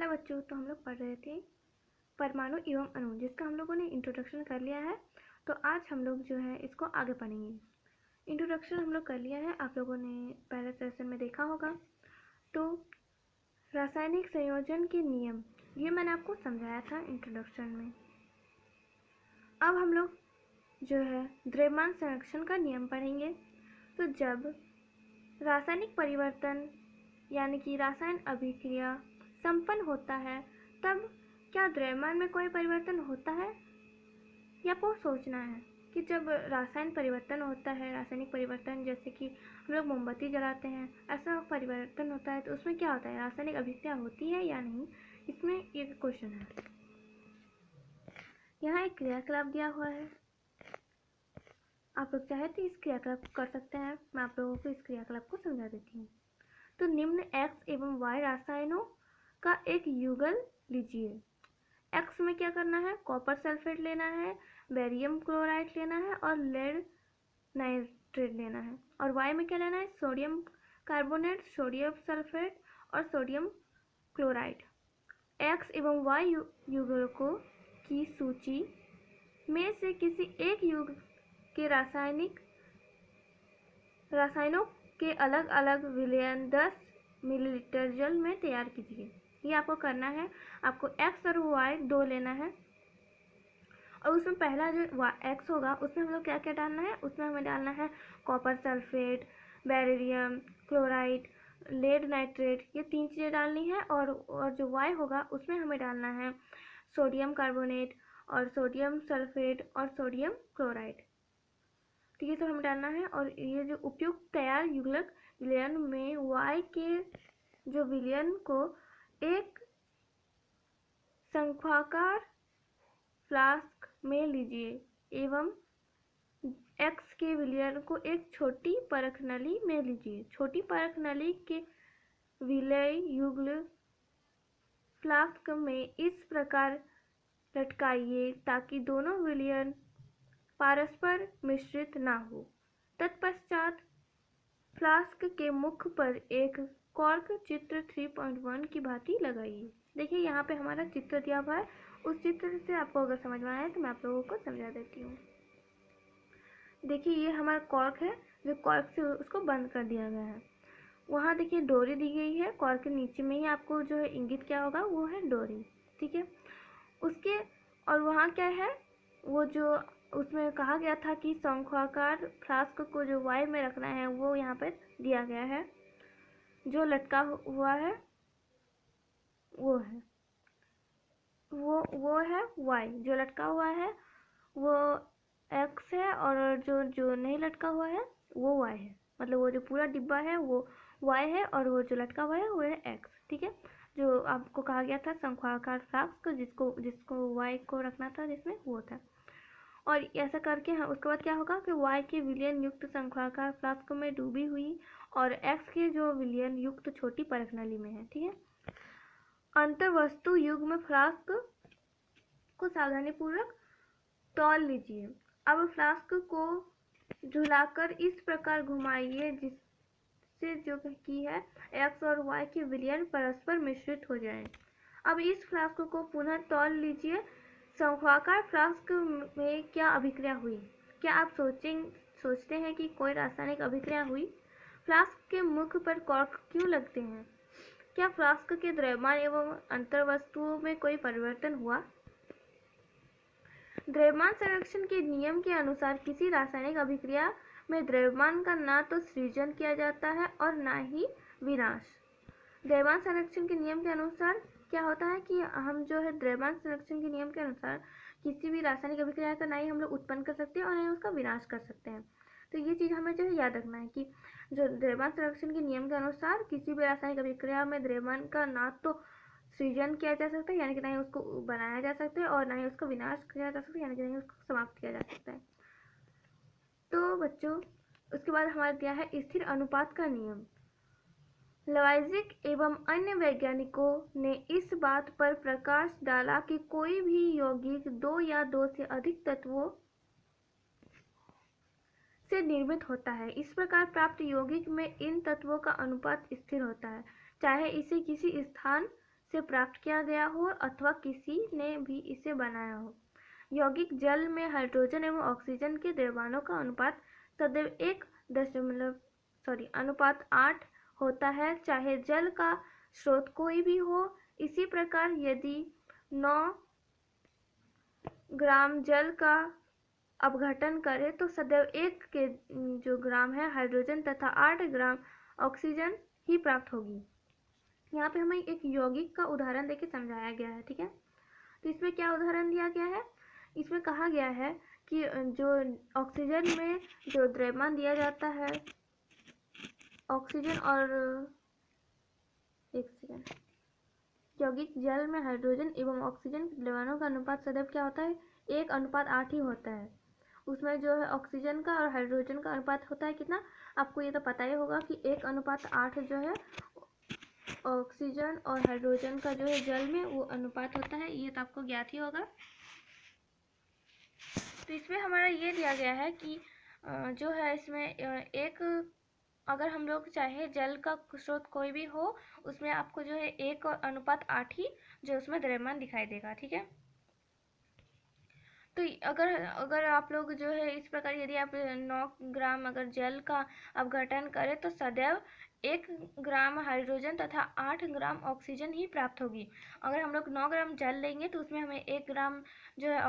Hello बच्चों, तो हम लोग पढ़ रहे थे परमाणु एवं अणु, जिसका हम लोगों ने इंट्रोडक्शन कर लिया है। तो आज हम लोग जो है इसको आगे पढ़ेंगे। इंट्रोडक्शन हम लोग कर लिया है, आप लोगों ने पहले सेशन में देखा होगा। तो रासायनिक संयोजन के नियम ये मैंने आपको समझाया था इंट्रोडक्शन में। अब हम लोग जो है द्रव्यमान संरक्षण का नियम पढ़ेंगे। तो जब रासायनिक परिवर्तन यानी कि रासायन अभिक्रिया संपन्न होता है, तब क्या द्रव्यमान में कोई परिवर्तन होता है? या आपको सोचना है कि जब रासायनिक परिवर्तन होता है, रासायनिक परिवर्तन जैसे कि हम लोग मोमबत्ती जलाते हैं, ऐसा परिवर्तन होता है, तो उसमें क्या होता है? रासायनिक अभिक्रिया होती है या नहीं? इसमें एक क्वेश्चन है। यहाँ एक क्रियाकलाप दिया हुआ है, आप लोग चाहे तो इस क्रियाकलाप को कर सकते हैं। मैं आप लोगों को इस क्रियाकलाप को समझा देती हूँ। तो निम्न X एवं Y रासायनों का एक युगल लीजिए। X में क्या करना है? कॉपर सल्फेट लेना है, बेरियम क्लोराइड लेना है और लेड नाइट्रेट लेना है। और Y में क्या लेना है? सोडियम कार्बोनेट, सोडियम सल्फेट और सोडियम क्लोराइड। X एवं Y युगलों की सूची में से किसी एक युग के रसायनों के अलग अलग विलयन 10 मिलीलीटर जल में तैयार कीजिए। ये आपको करना है। आपको X और Y दो लेना है और उसमें पहला जो X होगा उसमें हम लोग क्या क्या डालना है? उसमें हमें डालना है copper sulphate, barium chloride, lead nitrate, ये 3 चीज़ें डालनी है। और जो Y होगा उसमें हमें डालना है सोडियम कार्बोनेट और सोडियम सल्फेट और सोडियम क्लोराइड। तो ये सब हमें डालना है। और ये जो उपयुक्त तैयार युग्लक विलयन में Y के जो विलयन को एक शंक्वाकार फ्लास्क में लीजिए एवं X के विलयन को एक छोटी परख नली में लीजिए। छोटी परख नली के विलय युग्ल फ्लास्क में इस प्रकार लटकाइए ताकि दोनों विलयन परस्पर मिश्रित ना हो। तत्पश्चात फ्लास्क के मुख पर एक कॉर्क चित्र 3.1 की भांति लगाइए। देखिए यहाँ पे हमारा चित्र दिया हुआ है, उस चित्र से आपको अगर समझ में आया तो मैं आप लोगों को समझा देती हूँ। देखिए ये हमारा कॉर्क है, जो कॉर्क से उसको बंद कर दिया गया है। वहाँ देखिए डोरी दी गई है, कॉर्क के नीचे में ही आपको जो है इंगित क्या होगा, वो है डोरी। ठीक है, उसके और वहाँ क्या है, वो जो उसमें कहा गया था कि शंक्वाकार फ्लास्क को जो Y में रखना है, वो यहाँ पर दिया गया है। जो लटका हुआ है वो है वो है Y, जो लटका हुआ है वो X है और जो नहीं लटका हुआ है वो Y है। मतलब वो जो पूरा डिब्बा है वो Y है और वो जो लटका हुआ है वो है X। ठीक है, जो आपको कहा गया था शंक्वाकार फ्लास्क, जिसको Y को रखना था, जिसमें वो था। और ऐसा करके उसके बाद क्या होगा कि Y के विलयन युक्त शंक्वाकार फ्लास्क में डूबी हुई और X के जो विलयन युक्त छोटी परख नली में है। ठीक है, अंतर्वस्तु युग्म फ्लास्क को सावधानी पूर्वक तौल लीजिए। अब फ्लास्क को झुलाकर इस प्रकार घुमाइए जिससे जो की है X और Y के विलयन परस्पर मिश्रित हो जाएं। अब इस फ्लास्क को पुनः तौल लीजिए। शंक्वाकार फ्लास्क में क्या अभिक्रिया हुई? क्या आप सोचते हैं कि कोई रासायनिक अभिक्रिया हुई? फ्लास्क के मुख पर कॉर्क क्यों लगते हैं? क्या फ्लास्क के द्रव्यमान एवं अंतर्वस्तुओं में कोई परिवर्तन हुआ? द्रव्यमान संरक्षण के नियम के अनुसार किसी रासायनिक अभिक्रिया में द्रव्यमान का ना तो सृजन किया जाता है और ना ही विनाश। द्रव्यमान संरक्षण के नियम के अनुसार क्या होता है कि हम जो है द्रव्यमान संरक्षण के नियम के अनुसार किसी भी रासायनिक अभिक्रिया का ना ही हम लोग उत्पन्न कर सकते हैं और ना ही उसका विनाश कर सकते हैं। तो ये चीज़ हमें जो है याद रखना है कि जो द्रव्यमान संरक्षण के नियम के अनुसार किसी भी रासायनिक अभिक्रिया में द्रव्यमान का ना तो सृजन किया जा सकता है, यानी कि ना ही उसको बनाया जा सकता है, और ना ही उसका विनाश किया जा सकता है, यानी कि ना ही उसको समाप्त किया जा सकता है। तो बच्चों, उसके बाद हमारा दिया है स्थिर अनुपात का नियम। लवाइजिक एवं अन्य वैज्ञानिकों ने इस बात पर प्रकाश डाला कि कोई भी यौगिक 2 या 2 से अधिक तत्वों से निर्मित होता है। इस प्रकार प्राप्त यौगिक में इन तत्वों का अनुपात स्थिर होता है, चाहे इसे किसी स्थान से प्राप्त किया गया हो अथवा किसी ने भी इसे बनाया हो। यौगिक जल में हाइड्रोजन एवं ऑक्सीजन के द्रव्यमानों का अनुपात सदैव 1.8 होता है, चाहे जल का स्रोत कोई भी हो। इसी प्रकार यदि 9 ग्राम जल का अपघटन करें तो सदैव 1 के जो ग्राम है हाइड्रोजन तथा 8 ग्राम ऑक्सीजन ही प्राप्त होगी। यहाँ पे हमें एक यौगिक का उदाहरण देके समझाया गया है, ठीक है। तो इसमें क्या उदाहरण दिया गया है, इसमें कहा गया है कि जो ऑक्सीजन में जो द्रव्यमान दिया जाता है, ऑक्सीजन और एक सेकेंड, यौगिक जल में हाइड्रोजन एवं ऑक्सीजन के द्रव्यमानों का अनुपात सदैव क्या होता है, 1:8 ही होता है। उसमें जो है ऑक्सीजन का और हाइड्रोजन का अनुपात होता है कितना, आपको ये तो पता ही होगा कि 1:8 जो है ऑक्सीजन और हाइड्रोजन का जो है जल में वो अनुपात होता है, ये तो आपको ज्ञात ही होगा। तो इसमें हमारा ये दिया गया है कि जो है इसमें एक अगर हम लोग चाहे जल का स्रोत कोई भी हो, उसमें आपको जो है 1:8 ही जो उसमें द्रव्यमान दिखाई देगा, ठीक है। तो अगर आप लोग जो है इस प्रकार यदि आप 9 ग्राम अगर जल का अपघटन करें तो सदैव 1 ग्राम हाइड्रोजन तथा 8 ग्राम ऑक्सीजन ही प्राप्त होगी। अगर हम लोग 9 ग्राम जल लेंगे तो उसमें हमें 1 ग्राम जो है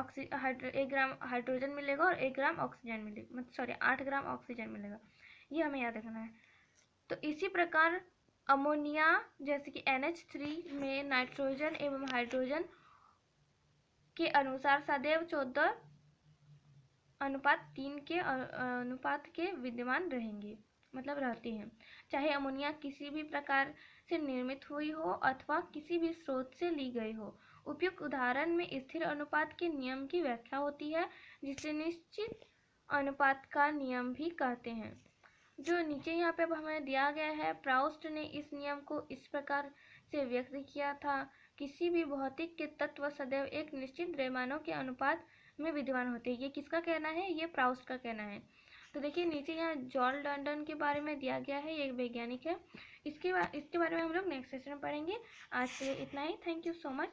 1 ग्राम हाइड्रोजन मिलेगा और 1 ग्राम ऑक्सीजन मिलेगा, सॉरी 8 ग्राम ऑक्सीजन मिलेगा, ये हमें याद रखना है। तो इसी प्रकार अमोनिया जैसे कि NH3 में नाइट्रोजन एवं हाइड्रोजन के अनुसार सदैव 14:3 के अनुपात के विद्यमान रहेंगे, मतलब रहती हैं, चाहे अमोनिया किसी भी प्रकार से निर्मित हुई हो अथवा किसी भी स्रोत से ली गई हो। उपयुक्त उदाहरण में स्थिर अनुपात के नियम की व्याख्या होती है, जिसे निश्चित अनुपात का नियम भी कहते हैं। जो नीचे यहाँ पे अब हमें दिया गया है, प्राउस्ट ने इस नियम को इस प्रकार से व्यक्त किया था, किसी भी भौतिक के तत्व सदैव एक निश्चित द्रव्यमानों के अनुपात में विद्यमान होते हैं। ये किसका कहना है, ये प्राउस्ट का कहना है। तो देखिए नीचे यहाँ जॉल डंडन के बारे में दिया गया है, ये एक वैज्ञानिक है, इसके बारे में हम लोग नेक्स्ट सेशन में पढ़ेंगे। आज के लिए इतना ही, थैंक यू सो मच।